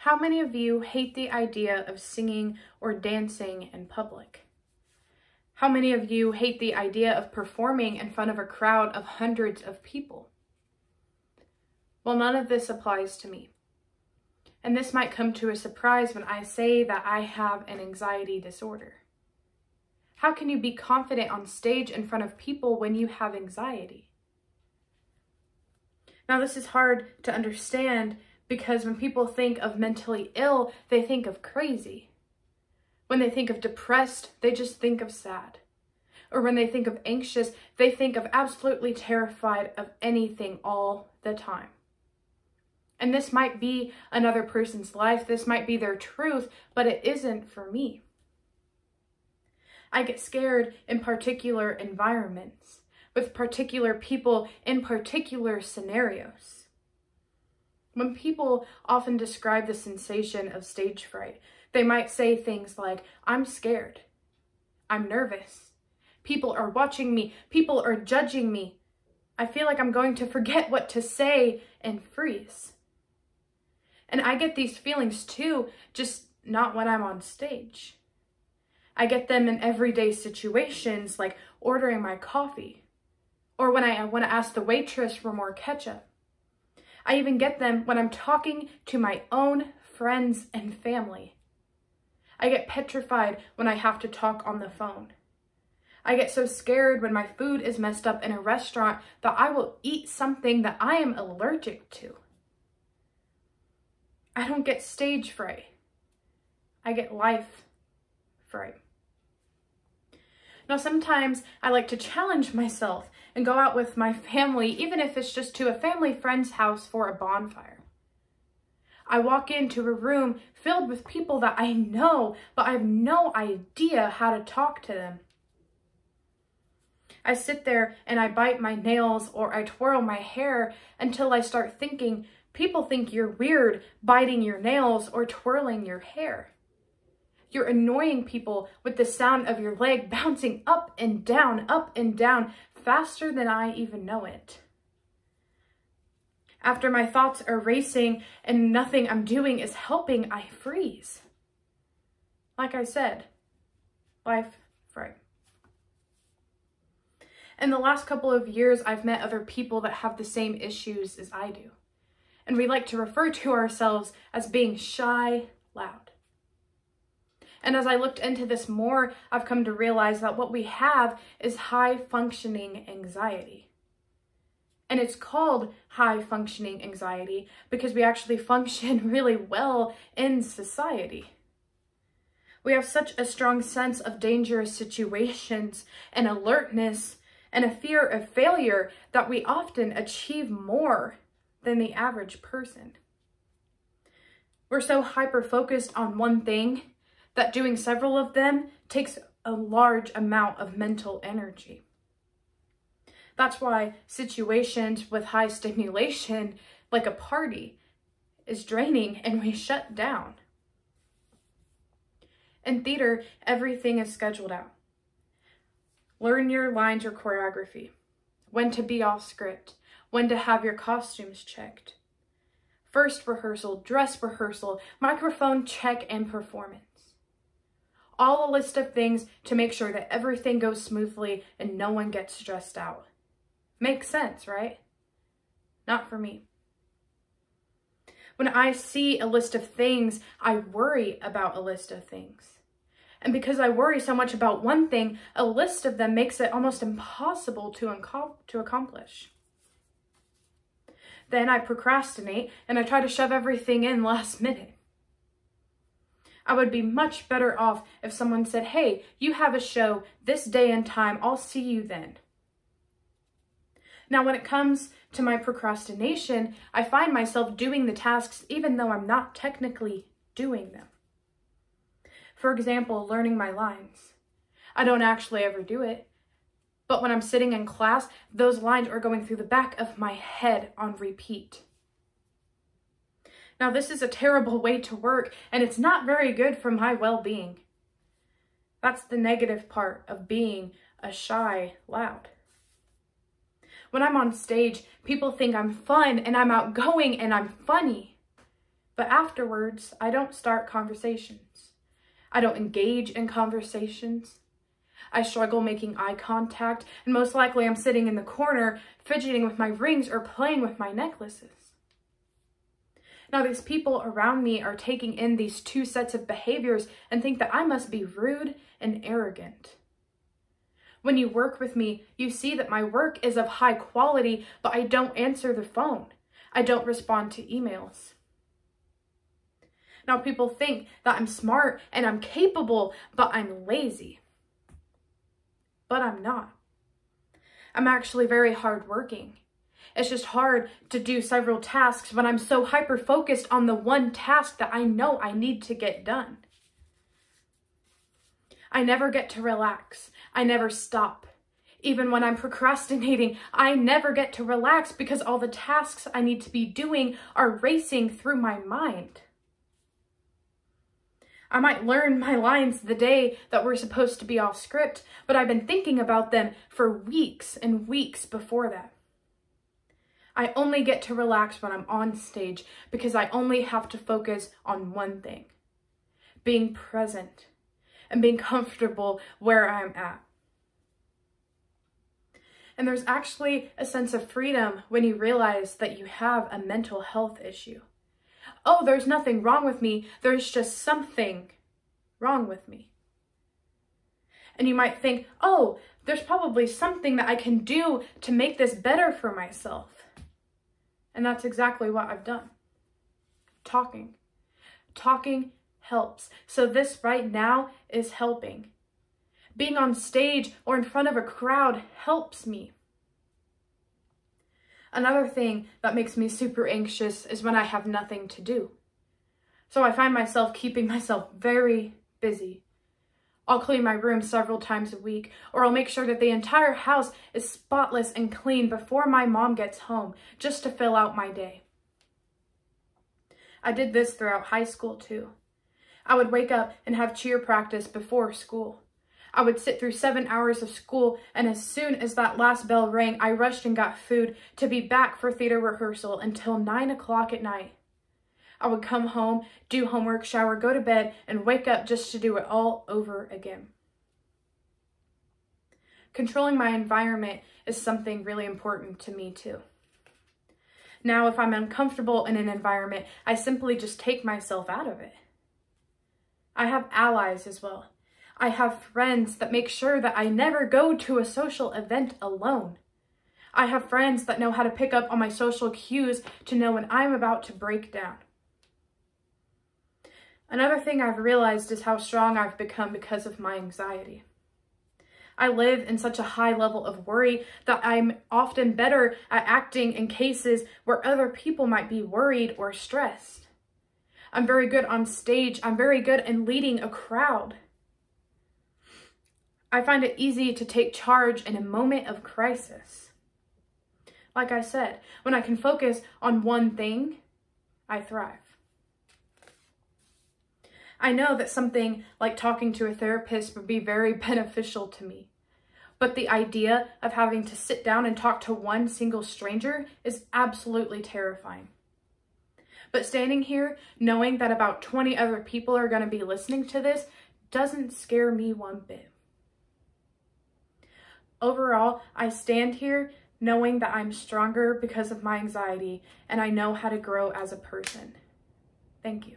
How many of you hate the idea of singing or dancing in public? How many of you hate the idea of performing in front of a crowd of hundreds of people? Well, none of this applies to me. And this might come to a surprise when I say that I have an anxiety disorder. How can you be confident on stage in front of people when you have anxiety? Now, this is hard to understand because when people think of mentally ill, they think of crazy. When they think of depressed, they just think of sad. Or when they think of anxious, they think of absolutely terrified of anything all the time. And this might be another person's life, this might be their truth, but it isn't for me. I get scared in particular environments, with particular people in particular scenarios. When people often describe the sensation of stage fright, they might say things like, I'm scared, I'm nervous, people are watching me, people are judging me, I feel like I'm going to forget what to say and freeze. And I get these feelings too, just not when I'm on stage. I get them in everyday situations like ordering my coffee, or when I want to ask the waitress for more ketchup. I even get them when I'm talking to my own friends and family. I get petrified when I have to talk on the phone. I get so scared when my food is messed up in a restaurant that I will eat something that I am allergic to. I don't get stage fright. I get life fright. Now, sometimes I like to challenge myself and go out with my family, even if it's just to a family friend's house for a bonfire. I walk into a room filled with people that I know, but I have no idea how to talk to them. I sit there and I bite my nails or I twirl my hair until I start thinking, people think you're weird biting your nails or twirling your hair. You're annoying people with the sound of your leg bouncing up and down, faster than I even know it. After my thoughts are racing and nothing I'm doing is helping, I freeze. Like I said, life fright. In the last couple of years, I've met other people that have the same issues as I do. And we like to refer to ourselves as being shy loud. And as I looked into this more, I've come to realize that what we have is high functioning anxiety. And it's called high functioning anxiety because we actually function really well in society. We have such a strong sense of dangerous situations and alertness and a fear of failure that we often achieve more than the average person. We're so hyper-focused on one thing that doing several of them takes a large amount of mental energy. That's why situations with high stimulation, like a party, is draining and we shut down. In theater, everything is scheduled out. Learn your lines or choreography, when to be off script, when to have your costumes checked. First rehearsal, dress rehearsal, microphone check, and performance. All a list of things to make sure that everything goes smoothly and no one gets stressed out. Makes sense, right? Not for me. When I see a list of things, I worry about a list of things. And because I worry so much about one thing, a list of them makes it almost impossible to accomplish. Then I procrastinate and I try to shove everything in last minute. I would be much better off if someone said, hey, you have a show this day and time, I'll see you then. Now, when it comes to my procrastination, I find myself doing the tasks even though I'm not technically doing them. For example, learning my lines. I don't actually ever do it, but when I'm sitting in class, those lines are going through the back of my head on repeat. Now, this is a terrible way to work, and it's not very good for my well-being. That's the negative part of being a shy loud. When I'm on stage, people think I'm fun and I'm outgoing and I'm funny. But afterwards, I don't start conversations. I don't engage in conversations. I struggle making eye contact, and most likely I'm sitting in the corner, fidgeting with my rings or playing with my necklaces. Now, these people around me are taking in these two sets of behaviors and think that I must be rude and arrogant. When you work with me, you see that my work is of high quality, but I don't answer the phone. I don't respond to emails. Now, people think that I'm smart and I'm capable, but I'm lazy. But I'm not. I'm actually very hardworking. It's just hard to do several tasks when I'm so hyper-focused on the one task that I know I need to get done. I never get to relax. I never stop. Even when I'm procrastinating, I never get to relax because all the tasks I need to be doing are racing through my mind. I might learn my lines the day that we're supposed to be off script, but I've been thinking about them for weeks and weeks before that. I only get to relax when I'm on stage because I only have to focus on one thing: being present and being comfortable where I'm at. And there's actually a sense of freedom when you realize that you have a mental health issue. Oh, there's nothing wrong with me. There's just something wrong with me. And you might think, oh, there's probably something that I can do to make this better for myself. And that's exactly what I've done. Talking. Talking helps. So this right now is helping. Being on stage or in front of a crowd helps me. Another thing that makes me super anxious is when I have nothing to do. So I find myself keeping myself very busy. I'll clean my room several times a week, or I'll make sure that the entire house is spotless and clean before my mom gets home, just to fill out my day. I did this throughout high school too. I would wake up and have cheer practice before school. I would sit through 7 hours of school, and as soon as that last bell rang, I rushed and got food to be back for theater rehearsal until 9 o'clock at night. I would come home, do homework, shower, go to bed, and wake up just to do it all over again. Controlling my environment is something really important to me too. Now, if I'm uncomfortable in an environment, I simply just take myself out of it. I have allies as well. I have friends that make sure that I never go to a social event alone. I have friends that know how to pick up on my social cues to know when I'm about to break down. Another thing I've realized is how strong I've become because of my anxiety. I live in such a high level of worry that I'm often better at acting in cases where other people might be worried or stressed. I'm very good on stage. I'm very good in leading a crowd. I find it easy to take charge in a moment of crisis. Like I said, when I can focus on one thing, I thrive. I know that something like talking to a therapist would be very beneficial to me, but the idea of having to sit down and talk to one single stranger is absolutely terrifying. But standing here, knowing that about 20 other people are going to be listening to this, doesn't scare me one bit. Overall, I stand here knowing that I'm stronger because of my anxiety, and I know how to grow as a person. Thank you.